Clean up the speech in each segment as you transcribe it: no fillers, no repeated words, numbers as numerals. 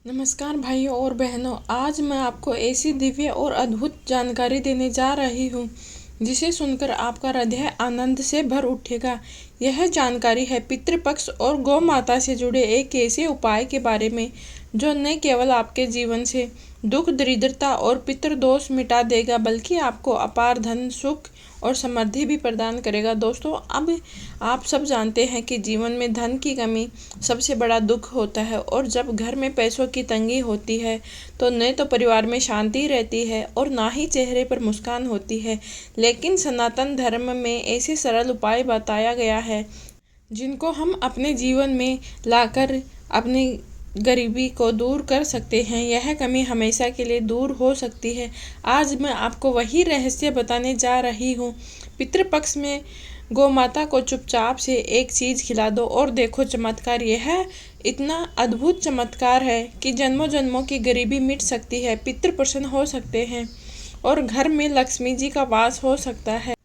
नमस्कार भाइयों और बहनों, आज मैं आपको ऐसी दिव्य और अद्भुत जानकारी देने जा रही हूँ जिसे सुनकर आपका हृदय आनंद से भर उठेगा। यह जानकारी है पितृपक्ष और गौ माता से जुड़े एक ऐसे उपाय के बारे में जो न केवल आपके जीवन से दुख दरिद्रता और पितृदोष मिटा देगा बल्कि आपको अपार धन सुख और समृद्धि भी प्रदान करेगा। दोस्तों, अब आप सब जानते हैं कि जीवन में धन की कमी सबसे बड़ा दुख होता है और जब घर में पैसों की तंगी होती है तो न तो परिवार में शांति रहती है और ना ही चेहरे पर मुस्कान होती है। लेकिन सनातन धर्म में ऐसे सरल उपाय बताया गया है जिनको हम अपने जीवन में लाकर अपनी गरीबी को दूर कर सकते हैं। यह कमी हमेशा के लिए दूर हो सकती है। आज मैं आपको वही रहस्य बताने जा रही हूँ। पितृपक्ष में गौ माता को चुपचाप से एक चीज़ खिला दो और देखो चमत्कार। यह इतना अद्भुत चमत्कार है कि जन्मों जन्मों की गरीबी मिट सकती है, पितृ प्रसन्न हो सकते हैं और घर में लक्ष्मी जी का वास हो सकता है।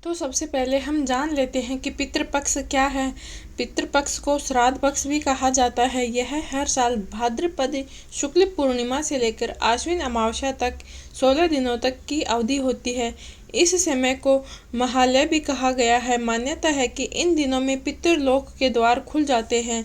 तो सबसे पहले हम जान लेते हैं कि पितृपक्ष क्या है। पितृपक्ष को श्राद्ध पक्ष भी कहा जाता है। यह हर साल भाद्रपद शुक्ल पूर्णिमा से लेकर आश्विन अमावस्या तक 16 दिनों तक की अवधि होती है। इस समय को महालय भी कहा गया है। मान्यता है कि इन दिनों में पितृलोक के द्वार खुल जाते हैं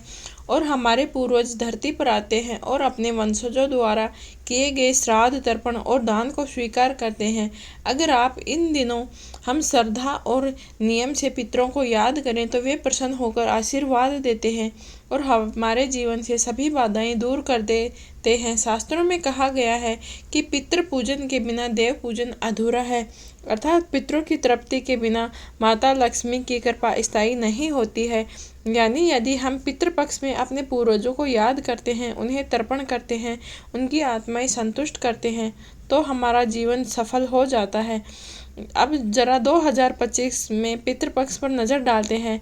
और हमारे पूर्वज धरती पर आते हैं और अपने वंशजों द्वारा किए गए श्राद्ध तर्पण और दान को स्वीकार करते हैं। अगर आप इन दिनों हम श्रद्धा और नियम से पितरों को याद करें तो वे प्रसन्न होकर आशीर्वाद देते हैं और हमारे जीवन से सभी बाधाएं दूर कर देते हैं। शास्त्रों में कहा गया है कि पितृ पूजन के बिना देव पूजन अधूरा है, अर्थात पितरों की तृप्ति के बिना माता लक्ष्मी की कृपा स्थायी नहीं होती है। यानी यदि हम पितृपक्ष में अपने पूर्वजों को याद करते हैं, उन्हें तर्पण करते हैं, उनकी आत्माएं संतुष्ट करते हैं तो हमारा जीवन सफल हो जाता है। अब जरा 2025 में पितृपक्ष पर नज़र डालते हैं।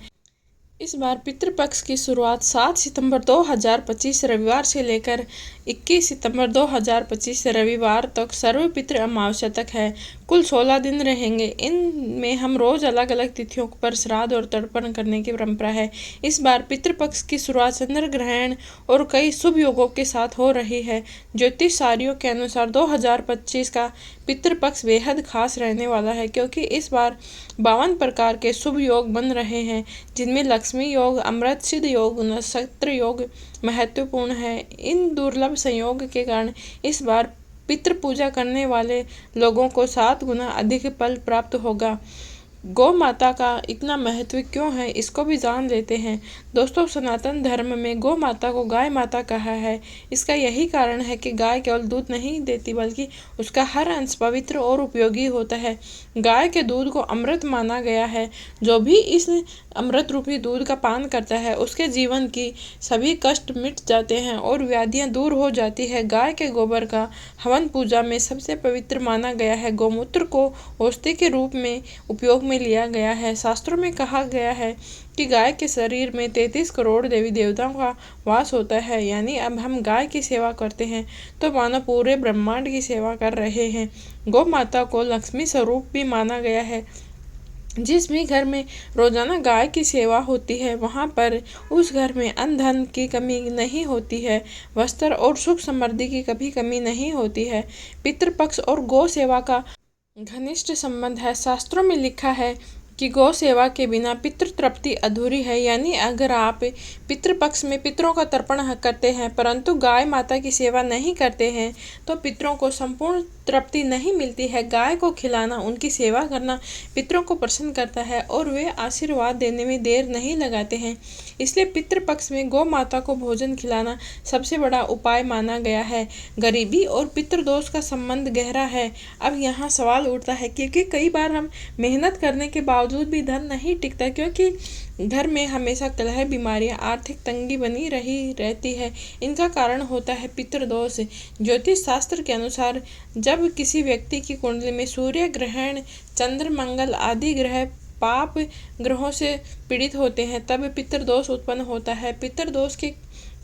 इस बार पितृपक्ष की शुरुआत 7 सितंबर 2025 रविवार से लेकर 21 सितंबर 2025 रविवार तक सर्व पितृ अमावस्या तक है। कुल 16 दिन रहेंगे। इनमें हम रोज़ अलग अलग तिथियों पर श्राद्ध और तर्पण करने की परंपरा है। इस बार पितृपक्ष की शुरुआत चंद्र ग्रहण और कई शुभ योगों के साथ हो रही है। ज्योतिषारियों के अनुसार 2025 का पितृपक्ष बेहद खास रहने वाला है क्योंकि इस बार 52 प्रकार के शुभ योग बन रहे हैं जिनमें लक्ष्मी योग, अमृत सिद्ध योग, नक्षत्र योग महत्वपूर्ण है। इन दुर्लभ संयोग के कारण इस बार पितृ पूजा करने वाले लोगों को 7 गुना अधिक फल प्राप्त होगा। गौ माता का इतना महत्व क्यों है, इसको भी जान लेते हैं। दोस्तों, सनातन धर्म में गौ माता को गाय माता कहा है। इसका यही कारण है कि गाय केवल दूध नहीं देती बल्कि उसका हर अंश पवित्र और उपयोगी होता है। गाय के दूध को अमृत माना गया है। जो भी इस अमृत रूपी दूध का पान करता है उसके जीवन की सभी कष्ट मिट जाते हैं और व्याधियां दूर हो जाती है। गाय के गोबर का हवन पूजा में सबसे पवित्र माना गया है। गौमूत्र को औषधि के रूप में उपयोग में लिया गया है। शास्त्रों में कहा गया है कि गाय के शरीर में 33 करोड़ देवी देवताओं का वास होता है। यानी अब हम गाय की सेवा करते हैं तो मानो पूरे ब्रह्मांड की सेवा कर रहे हैं। गौ माता को लक्ष्मी स्वरूप भी माना गया है। जिस भी घर में रोजाना गाय की सेवा होती है वहाँ पर उस घर में अन्न धन की कमी नहीं होती है, वस्त्र और सुख समृद्धि की कभी कमी नहीं होती है। पितृपक्ष और गौ सेवा का घनिष्ठ संबंध है। शास्त्रों में लिखा है कि गौ सेवा के बिना पितृ तृप्ति अधूरी है। यानी अगर आप पितृपक्ष में पितरों का तर्पण करते हैं परंतु गाय माता की सेवा नहीं करते हैं तो पितरों को संपूर्ण तृप्ति नहीं मिलती है। गाय को खिलाना, उनकी सेवा करना पितरों को प्रसन्न करता है और वे आशीर्वाद देने में देर नहीं लगाते हैं। इसलिए पितृपक्ष में गौ माता को भोजन खिलाना सबसे बड़ा उपाय माना गया है। गरीबी और पितृदोष का संबंध गहरा है। अब यहाँ सवाल उठता है क्योंकि कई बार हम मेहनत करने के बावजूद भी धन नहीं टिकता क्योंकि घर में हमेशा कलह, बीमारियां, आर्थिक तंगी बनी रहती है। इनका कारण होता है पितृदोष। ज्योतिष शास्त्र के अनुसार जब किसी व्यक्ति की कुंडली में सूर्य ग्रहण, चंद्र, मंगल आदि ग्रह पाप ग्रहों से पीड़ित होते हैं तब पितृदोष उत्पन्न होता है। पितृदोष के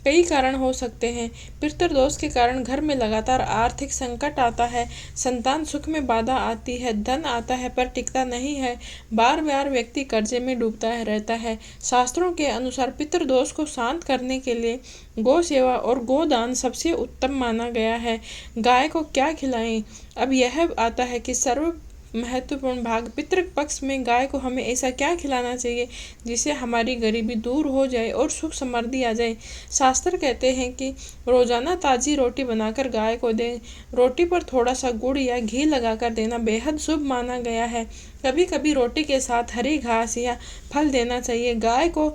कई कारण हो सकते हैं। पितृदोष के कारण घर में लगातार आर्थिक संकट आता है, संतान सुख में बाधा आती है, धन आता है पर टिकता नहीं है, बार बार व्यक्ति कर्जे में डूबता रहता है। शास्त्रों के अनुसार पितृदोष को शांत करने के लिए गौ सेवा और गोदान सबसे उत्तम माना गया है। गाय को क्या खिलाएं? अब यह आता है कि सर्व महत्वपूर्ण भाग, पितृ पक्ष में गाय को हमें ऐसा क्या खिलाना चाहिए जिससे हमारी गरीबी दूर हो जाए और सुख समृद्धि आ जाए। शास्त्र कहते हैं कि रोजाना ताजी रोटी बनाकर गाय को दें। रोटी पर थोड़ा सा गुड़ या घी लगाकर देना बेहद शुभ माना गया है। कभी कभी रोटी के साथ हरी घास या फल देना चाहिए। गाय को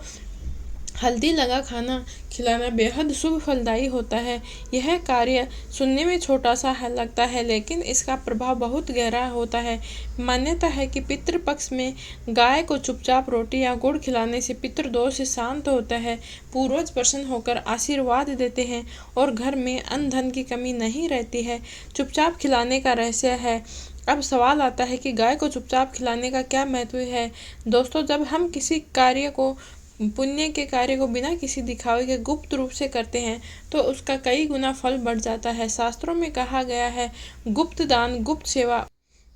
हल्दी लगा खाना खिलाना बेहद शुभ फलदायी होता है। यह कार्य सुनने में छोटा सा लगता है, लेकिन इसका प्रभाव बहुत गहरा होता है। मान्यता है कि पितृपक्ष में गाय को चुपचाप रोटी या गुड़ खिलाने से पितृदोष शांत होता है, पूर्वज प्रसन्न होकर आशीर्वाद देते हैं और घर में अन्न धन की कमी नहीं रहती है। चुपचाप खिलाने का रहस्य है। अब सवाल आता है कि गाय को चुपचाप खिलाने का क्या महत्व है। दोस्तों, जब हम किसी कार्य को, पुण्य के कार्य को बिना किसी दिखावे के गुप्त रूप से करते हैं तो उसका कई गुना फल बढ़ जाता है। शास्त्रों में कहा गया है, गुप्त दान, गुप्त सेवा,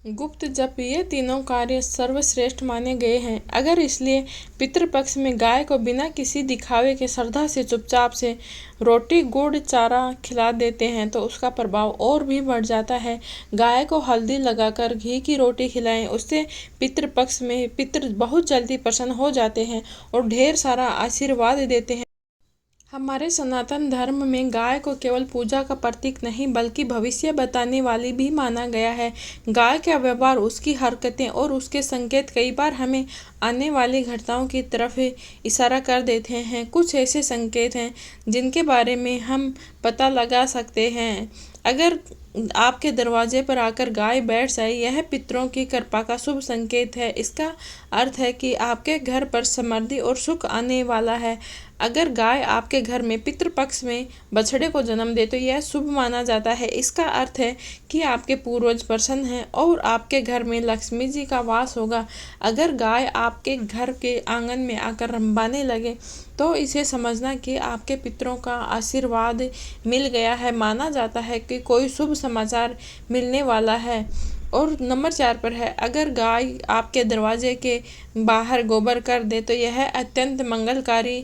गुप्त जप, ये तीनों कार्य सर्वश्रेष्ठ माने गए हैं। अगर इसलिए पितृपक्ष में गाय को बिना किसी दिखावे के श्रद्धा से चुपचाप से रोटी गुड़ चारा खिला देते हैं तो उसका प्रभाव और भी बढ़ जाता है। गाय को हल्दी लगाकर घी की रोटी खिलाएं, उससे पितृपक्ष में पितृ बहुत जल्दी प्रसन्न हो जाते हैं और ढेर सारा आशीर्वाद देते हैं। हमारे सनातन धर्म में गाय को केवल पूजा का प्रतीक नहीं बल्कि भविष्य बताने वाली भी माना गया है। गाय का व्यवहार, उसकी हरकतें और उसके संकेत कई बार हमें आने वाली घटनाओं की तरफ इशारा कर देते हैं। कुछ ऐसे संकेत हैं जिनके बारे में हम पता लगा सकते हैं। अगर आपके दरवाजे पर आकर गाय बैठ जाए, यह पितरों की कृपा का शुभ संकेत है। इसका अर्थ है कि आपके घर पर समृद्धि और सुख आने वाला है। अगर गाय आपके घर में पितृपक्ष में बछड़े को जन्म दे तो यह शुभ माना जाता है। इसका अर्थ है कि आपके पूर्वज प्रसन्न हैं और आपके घर में लक्ष्मी जी का वास होगा। अगर गाय आपके घर के आंगन में आकर रंबाने लगे तो इसे समझना कि आपके पितरों का आशीर्वाद मिल गया है। माना जाता है कि कोई शुभ समाचार मिलने वाला है। और नंबर 4 पर है, अगर गाय आपके दरवाजे के बाहर गोबर कर दे तो यह अत्यंत मंगलकारी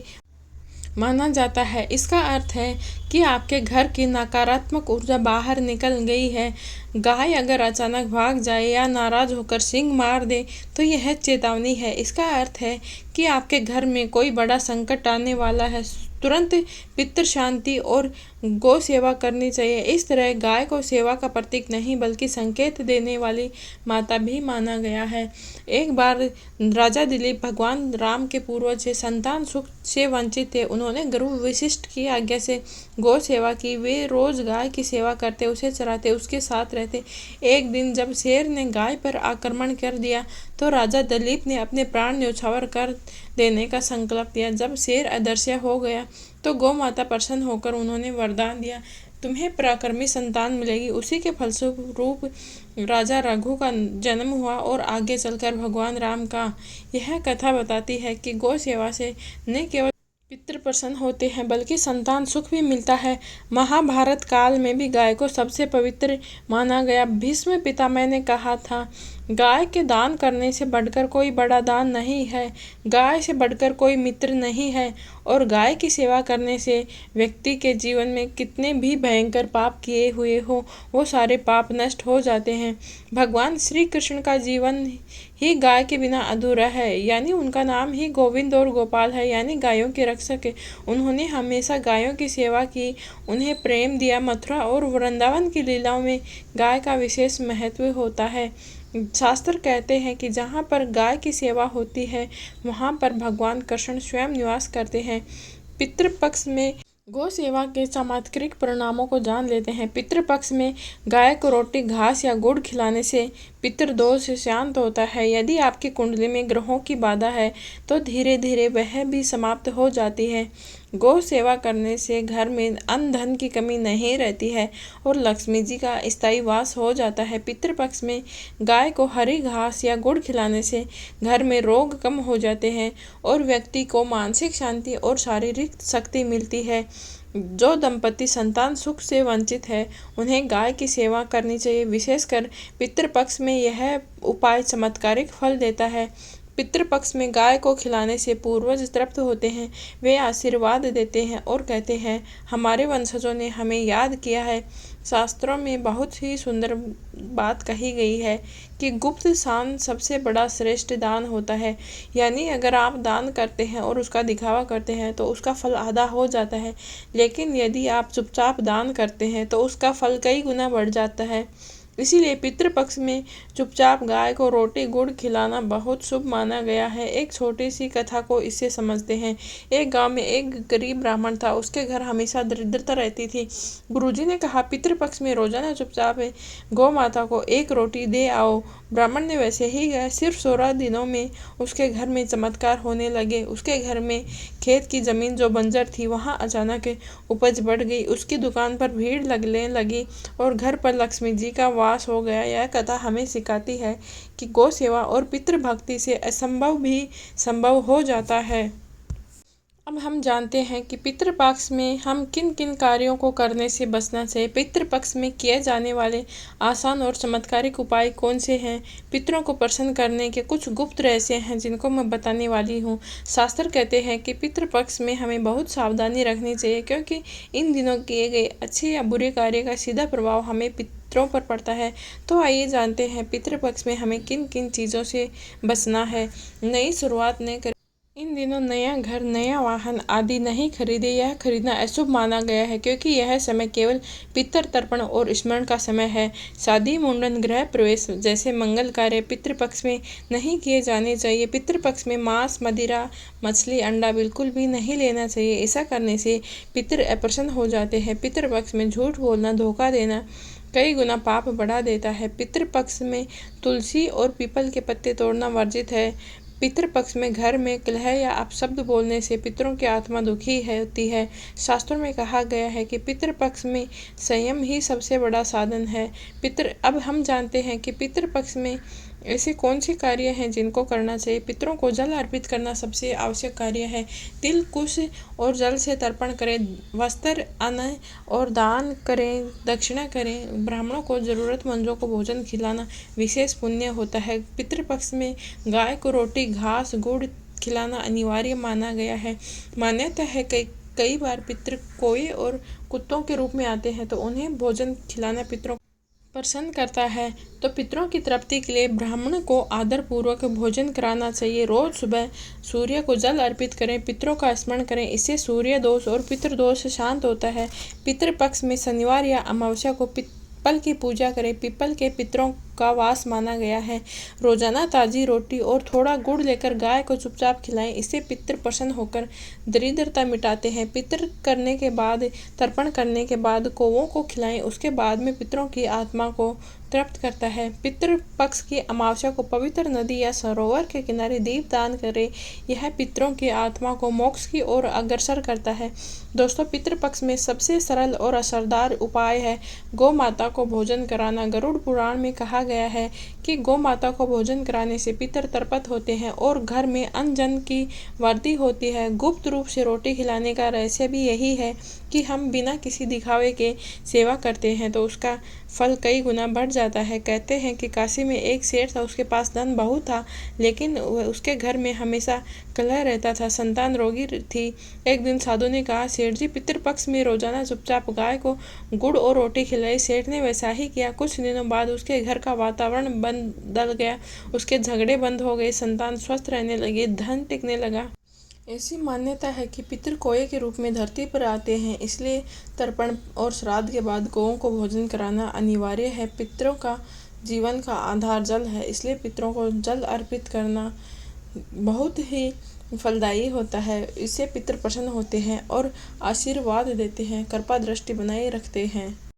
माना जाता है। इसका अर्थ है कि आपके घर की नकारात्मक ऊर्जा बाहर निकल गई है। गाय अगर अचानक भाग जाए या नाराज होकर सींग मार दे तो यह चेतावनी है। इसका अर्थ है कि आपके घर में कोई बड़ा संकट आने वाला है। तुरंत पितृ शांति और गौ सेवा करनी चाहिए। इस तरह गाय को सेवा का प्रतीक नहीं बल्कि संकेत देने वाली माता भी माना गया है। एक बार राजा दिलीप भगवान राम के पूर्वज से संतान सुख से वंचित थे। उन्होंने गुरु वशिष्ठ की आज्ञा से गौ सेवा की। वे रोज गाय की सेवा करते, उसे चराते, उसके साथ रहते। एक दिन जब शेर ने गाय पर आक्रमण कर दिया तो राजा दिलीप ने अपने प्राण न्यौछावर कर देने का संकल्प लिया। जब शेर अदृश्य हो गया तो गौ माता प्रसन्न होकर उन्होंने वरदान दिया, तुम्हें पराक्रमी संतान मिलेगी। उसी के फलस्वरूप राजा रघु का जन्म हुआ और आगे चलकर भगवान राम का। यह कथा बताती है कि गौ सेवा से न केवल पितृ प्रसन्न होते हैं बल्कि संतान सुख भी मिलता है। महाभारत काल में भी गाय को सबसे पवित्र माना गया। भीष्म पितामह ने कहा था, गाय के दान करने से बढ़कर कोई बड़ा दान नहीं है, गाय से बढ़कर कोई मित्र नहीं है और गाय की सेवा करने से व्यक्ति के जीवन में कितने भी भयंकर पाप किए हुए हो वो सारे पाप नष्ट हो जाते हैं। भगवान श्री कृष्ण का जीवन ही गाय के बिना अधूरा है, यानी उनका नाम ही गोविंद और गोपाल है, यानी गायों के रक्षक है। उन्होंने हमेशा गायों की सेवा की, उन्हें प्रेम दिया। मथुरा और वृंदावन की लीलाओं में गाय का विशेष महत्व होता है। शास्त्र कहते हैं कि जहाँ पर गाय की सेवा होती है वहाँ पर भगवान कृष्ण स्वयं निवास करते हैं। पितृपक्ष में गौ सेवा के चमत्कारिक परिणामों को जान लेते हैं। पितृपक्ष में गाय को रोटी, घास या गुड़ खिलाने से पितृदोष शांत होता है। यदि आपकी कुंडली में ग्रहों की बाधा है तो धीरे धीरे वह भी समाप्त हो जाती है। गौ सेवा करने से घर में अन्न धन की कमी नहीं रहती है और लक्ष्मी जी का स्थायी वास हो जाता है। पितृपक्ष में गाय को हरी घास या गुड़ खिलाने से घर में रोग कम हो जाते हैं और व्यक्ति को मानसिक शांति और शारीरिक शक्ति मिलती है। जो दंपति संतान सुख से वंचित है उन्हें गाय की सेवा करनी चाहिए। विशेषकर पितृपक्ष में यह उपाय चमत्कारिक फल देता है। पितृपक्ष में गाय को खिलाने से पूर्वज तृप्त होते हैं। वे आशीर्वाद देते हैं और कहते हैं, हमारे वंशजों ने हमें याद किया है। शास्त्रों में बहुत ही सुंदर बात कही गई है कि गुप्त दान सबसे बड़ा श्रेष्ठ दान होता है। यानी अगर आप दान करते हैं और उसका दिखावा करते हैं तो उसका फल आधा हो जाता है, लेकिन यदि आप चुपचाप दान करते हैं तो उसका फल कई गुना बढ़ जाता है। इसीलिए पितृपक्ष में चुपचाप गाय को रोटी गुड़ खिलाना बहुत शुभ माना गया है। एक छोटी सी कथा को इससे समझते हैं। एक गांव में एक गरीब ब्राह्मण था। उसके घर हमेशा दरिद्रता रहती थी। गुरुजी ने कहा, पितृपक्ष में रोजाना चुपचाप गौ माता को एक रोटी दे आओ। ब्राह्मण ने वैसे ही किया। सिर्फ 16 दिनों में उसके घर में चमत्कार होने लगे। उसके घर में खेत की जमीन जो बंजर थी वहां अचानक उपज बढ़ गई। उसकी दुकान पर भीड़ लगने लगी और घर पर लक्ष्मी जी का वास हो गया। यह कथा हमें सिखाती है कि गौ सेवा और पितृभक्ति से असंभव भी संभव हो जाता है। अब हम जानते हैं कि पितृपक्ष में हम किन किन कार्यों को करने से बचना चाहिए। पितृपक्ष में किए जाने वाले आसान और चमत्कारिक उपाय कौन से हैं। पितरों को प्रसन्न करने के कुछ गुप्त रहस्य हैं जिनको मैं बताने वाली हूँ। शास्त्र कहते हैं कि पितृपक्ष में हमें बहुत सावधानी रखनी चाहिए, क्योंकि इन दिनों किए गए अच्छे या बुरे कार्य का सीधा प्रभाव हमें पितरों पर पड़ता है। तो आइए जानते हैं पितृपक्ष में हमें किन किन चीज़ों से बचना है। नई शुरुआत न करें। इन दिनों नया घर, नया वाहन आदि नहीं खरीदे। यह खरीदना अशुभ माना गया है, क्योंकि यह समय केवल पितृ तर्पण और स्मरण का समय है। शादी, मुंडन, गृह प्रवेश जैसे मंगल कार्य पितृपक्ष में नहीं किए जाने चाहिए। पितृपक्ष में मांस, मदिरा, मछली, अंडा बिल्कुल भी नहीं लेना चाहिए। ऐसा करने से पितृ अप्रसन्न हो जाते हैं। पितृपक्ष में झूठ बोलना, धोखा देना कई गुना पाप बढ़ा देता है। पितृपक्ष में तुलसी और पीपल के पत्ते तोड़ना वर्जित है। पितृपक्ष में घर में कलह या अपशब्द बोलने से पितरों की आत्मा दुखी होती है। शास्त्रों में कहा गया है कि पितृपक्ष में संयम ही सबसे बड़ा साधन है। अब हम जानते हैं कि पितृपक्ष में ऐसे कौन से कार्य हैं जिनको करना चाहिए। पितरों को जल अर्पित करना सबसे आवश्यक कार्य है। तिल, कुश और जल से तर्पण करें। वस्त्र, अन्न और दान करें। दक्षिणा करें। ब्राह्मणों को जरूरतमंदों को भोजन खिलाना विशेष पुण्य होता है। पितृपक्ष में गाय को रोटी, घास, गुड़ खिलाना अनिवार्य माना गया है। मान्यता है कि कई बार पितृ कोए और कुत्तों के रूप में आते हैं, तो उन्हें भोजन खिलाना पितरों प्रसन्न करता है। तो पितरों की तृप्ति के लिए ब्राह्मण को आदर पूर्वक भोजन कराना चाहिए। रोज सुबह सूर्य को जल अर्पित करें। पितरों का स्मरण करें। इससे सूर्य दोष और पितृदोष शांत होता है। पितृपक्ष में शनिवार या अमावस्या को पीपल की पूजा करें। पीपल के पितरों का वास माना गया है। रोजाना ताजी रोटी और थोड़ा गुड़ लेकर गाय को चुपचाप खिलाएं। इससे पितृ प्रसन्न होकर दरिद्रता मिटाते हैं। पितृ करने के बाद, तर्पण करने के बाद कौवों को खिलाएं। उसके बाद में पितरों की आत्मा को तृप्त करता है। पितृपक्ष की अमावस्या को पवित्र नदी या सरोवर के किनारे दीप दान करें। यह पितरों की आत्मा को मोक्ष की ओर अग्रसर करता है। दोस्तों, पितृपक्ष में सबसे सरल और असरदार उपाय है गौ माता को भोजन कराना। गरुड़ पुराण में कहा गया है कि गौ माता को भोजन कराने से पितर तर्पण होते हैं और घर में अन्न जन की वृद्धि होती है। गुप्त रूप से रोटी खिलाने का रहस्य भी यही है कि हम बिना किसी दिखावे के सेवा करते हैं तो उसका फल कई गुना बढ़ जाता है। कहते हैं कि काशी में एक सेठ था। उसके पास धन बहुत था, लेकिन उसके घर में हमेशा कलह रहता था। संतान रोगी थी। एक दिन साधु ने कहा, सेठ जी, पितृपक्ष में रोजाना चुपचाप गाय को गुड़ और रोटी खिलाई। सेठ ने वैसा ही किया। कुछ दिनों बाद उसके घर का वातावरण बदल गया। उसके झगड़े बंद हो गए, संतान स्वस्थ रहने लगी, धन टिकने लगा। ऐसी मान्यता है कि पितृ कोए के रूप में धरती पर आते हैं, इसलिए तर्पण और श्राद्ध के बाद गौओं को भोजन कराना अनिवार्य है। पितरों का जीवन का आधार जल है, इसलिए पितरों को जल अर्पित करना बहुत ही फलदायी होता है। इससे पितृ प्रसन्न होते हैं और आशीर्वाद देते हैं, कृपा दृष्टि बनाए रखते हैं।